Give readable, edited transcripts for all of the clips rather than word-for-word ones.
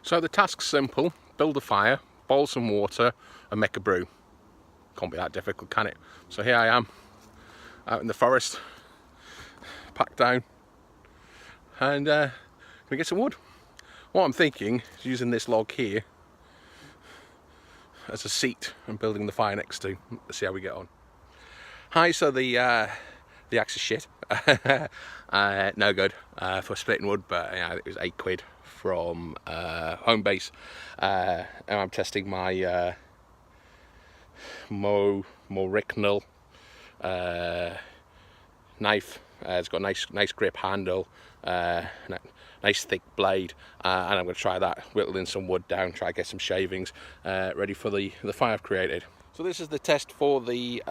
So the task's simple: build a fire, boil some water and make a brew. Can't be that difficult, can it? So here I am out in the forest, packed down, and gonna get some wood. What I'm thinking is using this log here as a seat and building the fire next to. Let's see how we get on. Hi, so the axe is shit. No good for splitting wood, but it was £8 from Homesbase. And I'm testing my Moricnal knife. It's got a nice grip handle, nice thick blade, and I'm going to try that, whittling some wood down, try to get some shavings ready for the fire I've created. So this is the test for the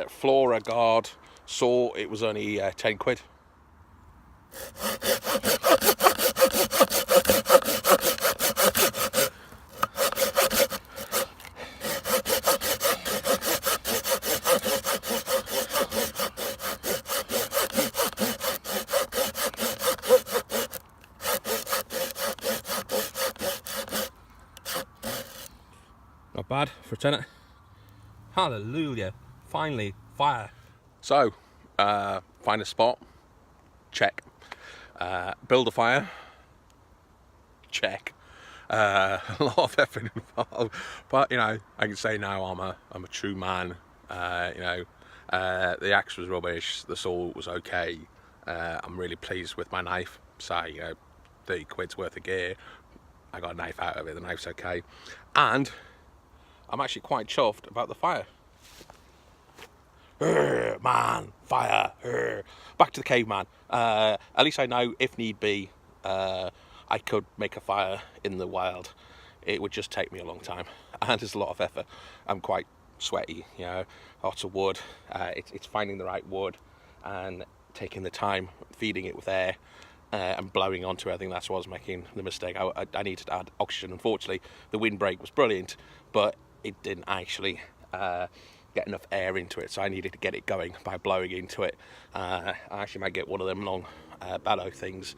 Flora Guard saw. It was only £10. Not bad for a tenner. Hallelujah, finally, fire. So, find a spot, check. Build a fire, check. A lot of effort involved, but I can say now I'm a true man. The axe was rubbish, the saw was okay. I'm really pleased with my knife. So, £30 worth of gear, I got a knife out of it, the knife's okay. And I'm actually quite chuffed about the fire. Man, fire. Back to the caveman. At least I know, if need be, I could make a fire in the wild. It would just take me a long time, and there's a lot of effort. I'm quite sweaty, lots of wood. It's finding the right wood and taking the time, feeding it with air, and blowing onto it. I think that's what I was making the mistake. I needed to add oxygen. Unfortunately, the windbreak was brilliant, but it didn't actually get enough air into it, so I needed to get it going by blowing into it. I actually might get one of them long bellow things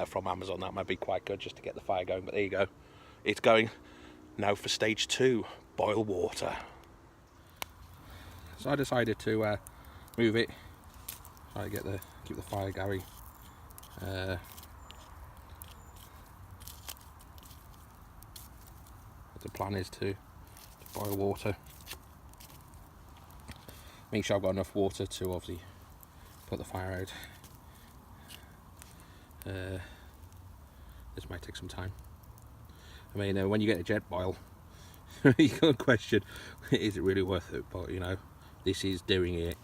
from Amazon. That might be quite good just to get the fire going, but there you go. It's going. Now for stage 2, boil water. So I decided to move it, try to keep the fire going. The plan is to boil water. Make sure I've got enough water to obviously put the fire out. This might take some time. I mean, when you get a jet boil, you can't question, is it really worth it? But this is doing it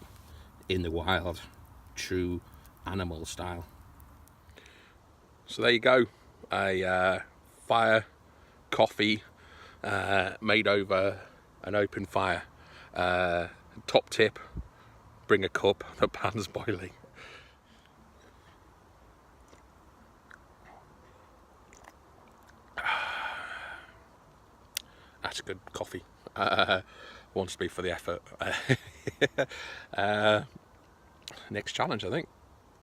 in the wild, true animal style. So there you go, a fire coffee made over an open fire. Top tip: bring a cup, the pan's boiling. That's a good coffee. Wants to be for the effort. Next challenge, I think.